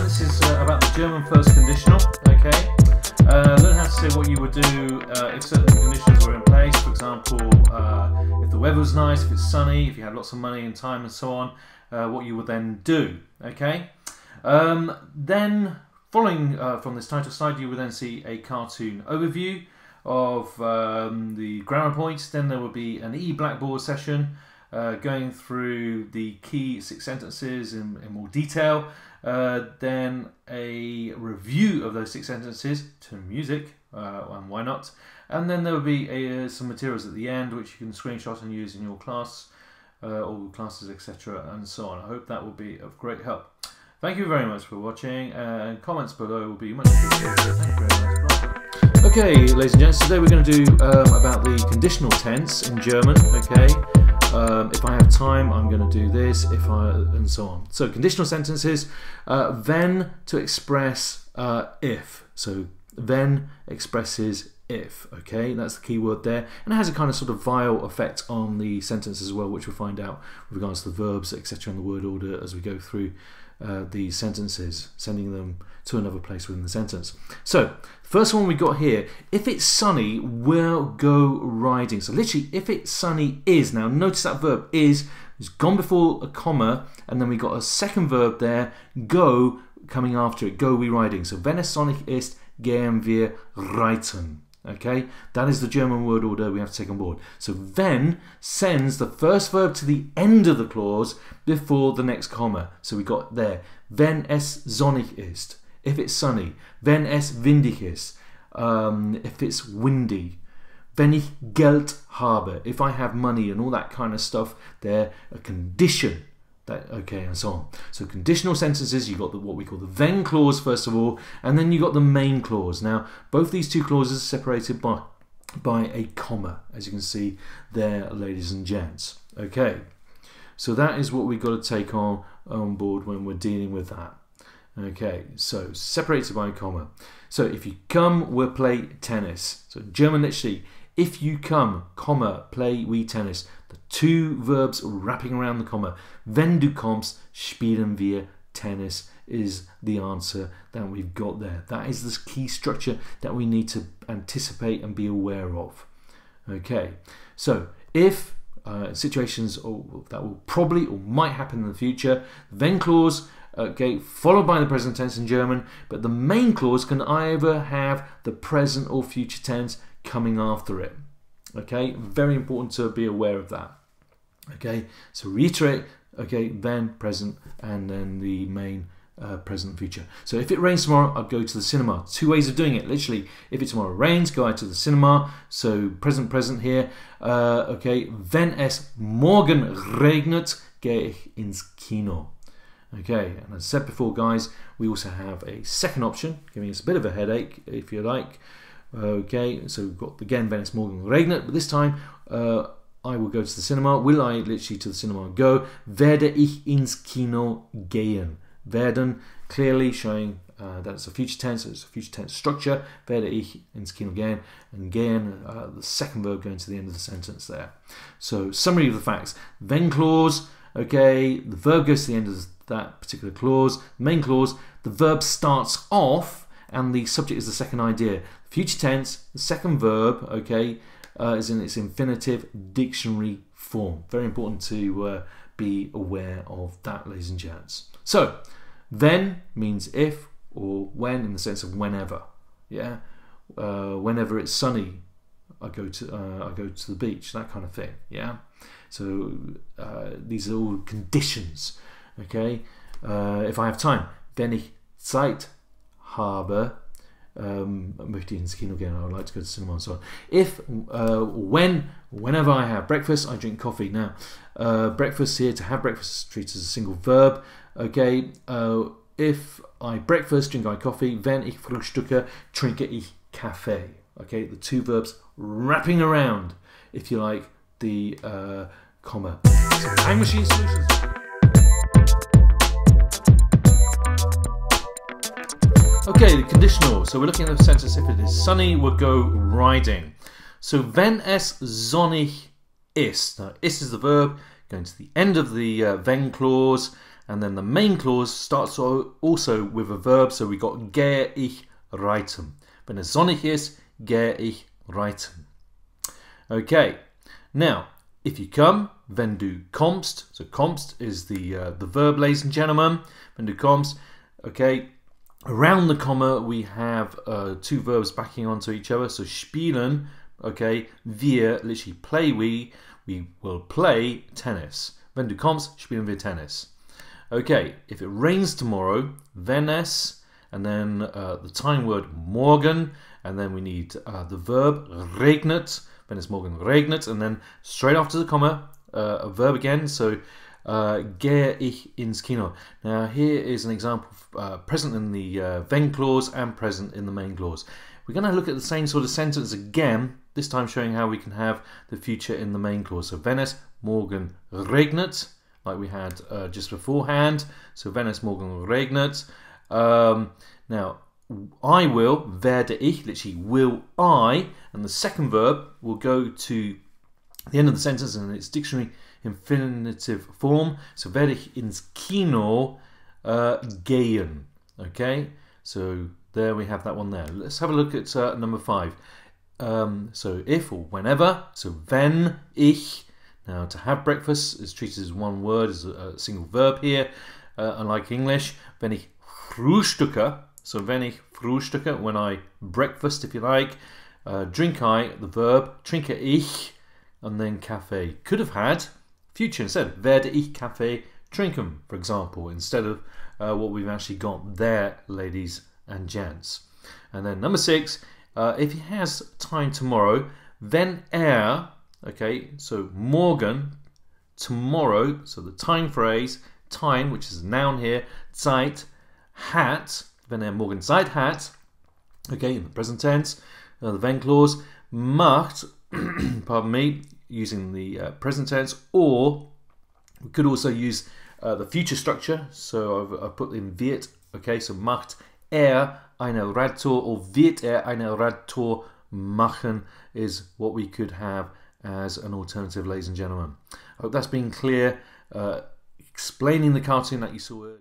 this is about the German first conditional, okay? Learn how to say what you would do if certain conditions were in place. For example, if the weather was nice, if it's sunny, if you had lots of money and time and so on, what you would then do, okay? Then, following from this title slide, you will then see a cartoon overview of the grammar points. Then there will be an E-blackboard session going through the key 6 sentences in more detail. Then a review of those 6 sentences to music, and why not? And then there will be some materials at the end which you can screenshot and use in your class, or classes, etc. and so on. I hope that will be of great help. Thank you very much for watching, and comments below will be much appreciated. Thank you very much. Okay, ladies and gents, today we're going to do about the conditional tense in German, okay? If I have time, I'm going to do this, and so on. So, conditional sentences, wenn to express if. So, wenn expresses if, okay? That's the key word there. And it has a kind of sort of vial effect on the sentence as well, which we'll find out with regards to the verbs, etc., and the word order as we go through these sentences, sending them to another place within the sentence. So, first one we got here, if it's sunny, we'll go riding. So literally, if it's sunny is, now notice that verb is gone before a comma, and then we got a second verb there, go, coming after it, go we riding. So, wenn es sonnig ist, gehen wir reiten. Okay, that is the German word order we have to take on board. So wenn sends the first verb to the end of the clause before the next comma. So we got there, wenn es sonnig ist, if it's sunny, wenn es windig ist, if it's windy, wenn ich Geld habe, if I have money, and all that kind of stuff there, a condition. Okay, and so on. So conditional sentences, you got what we call the wenn clause first of all, and then you got the main clause. Now, both these two clauses are separated by a comma, as you can see there, ladies and gents. Okay, so that is what we've got to take on board when we're dealing with that. Okay, so separated by a comma. So if you come, we'll play tennis. So German literally, if you come, comma, play we tennis. The two verbs wrapping around the comma. Wenn du kommst, spielen wir Tennis is the answer that we've got there. That is the key structure that we need to anticipate and be aware of. Okay, so if situations that will probably or might happen in the future, wenn clause, okay, followed by the present tense in German, but the main clause can either have the present or future tense coming after it. Okay, very important to be aware of that. Okay, so reiterate, okay, then present, and then the main present future. So if it rains tomorrow, I'll go to the cinema. Two ways of doing it, literally. If it tomorrow rains, go out to the cinema. So present here. Okay, wenn es morgen regnet, gehe ich ins Kino. Okay, and as I said before, guys, we also have a second option, giving us a bit of a headache, if you like. Okay, so we've got again, wenn es morgen regnet, but this time I will go to the cinema. Will I literally to the cinema go? Werde ich ins Kino gehen. Werden, clearly showing that it's a future tense, so it's a future tense structure. Werde ich ins Kino gehen, and gehen, the second verb going to the end of the sentence there. So, summary of the facts. Wenn clause, okay, the verb goes to the end of that particular clause. Main clause, the verb starts off, and the subject is the second idea. Future tense, the second verb, okay, is in its infinitive dictionary form. Very important to be aware of that, ladies and gents. So, wenn means if or when in the sense of whenever. Yeah, whenever it's sunny, I go to the beach. That kind of thing. Yeah. So these are all conditions. Okay. If I have time, wenn ich Zeit habe, möchte ich ins Kino gehen, I would like to go to the cinema and so on. If, whenever I have breakfast, I drink coffee. Now, breakfast here, to have breakfast is treated as a single verb. Okay, if I breakfast, drink I coffee. Wenn ich frühstücke, trinke ich Kaffee. Okay, the two verbs wrapping around, if you like, the comma. So, time machine solutions. Okay, the conditional. So we're looking at the sentence, if it is sunny, we'll go riding. So, wenn es sonnig ist. Now, ist is the verb, going to the end of the wenn clause, And then the main clause starts also with a verb, so we got gehe ich reiten. Wenn es sonnig ist, gehe ich reiten. Okay, now if you come, wenn du kommst. So kommst is the verb, ladies and gentlemen. Wenn du kommst, okay. Around the comma we have two verbs backing onto each other. So spielen, okay. Wir, literally play we will play tennis. Wenn du kommst, spielen wir Tennis. Okay, if it rains tomorrow, wenn es, and then the time word morgen, and then we need the verb regnet. Wenn es morgen regnet, and then straight after the comma, a verb again. So gehe ich ins Kino. Now here is an example present in the wenn clause and present in the main clause. We're going to look at the same sort of sentence again, this time showing how we can have the future in the main clause. So wenn es morgen regnet, like we had just beforehand. So wenn es morgen regnet. Now I will, werde ich, literally will I, and the second verb will go to the end of the sentence in its dictionary infinitive form. So werde ich ins Kino gehen. Okay, so there we have that one there. Let's have a look at number 5. So if or whenever. So wenn ich. Now to have breakfast is treated as one word, as a single verb here, unlike English. Wenn ich frühstücke. So wenn ich frühstücke, when I breakfast, if you like. Drink I, the verb. Trinke ich, and then Kaffee. Could have had future instead. Werde ich Kaffee trinken, for example, instead of what we've actually got there, ladies and gents. And then number 6, if he has time tomorrow, wenn okay, so morgen, tomorrow, so the time phrase, time, which is a noun here, Zeit, hat, wenn morgen Zeit hat, okay, in the present tense, the wenn clause, macht, pardon me, using the present tense, or we could also use the future structure. So I've put in wird, okay, so macht eine Radtour, or wird eine Radtour machen is what we could have as an alternative, ladies and gentlemen. I hope that's been clear, explaining the cartoon that you saw earlier.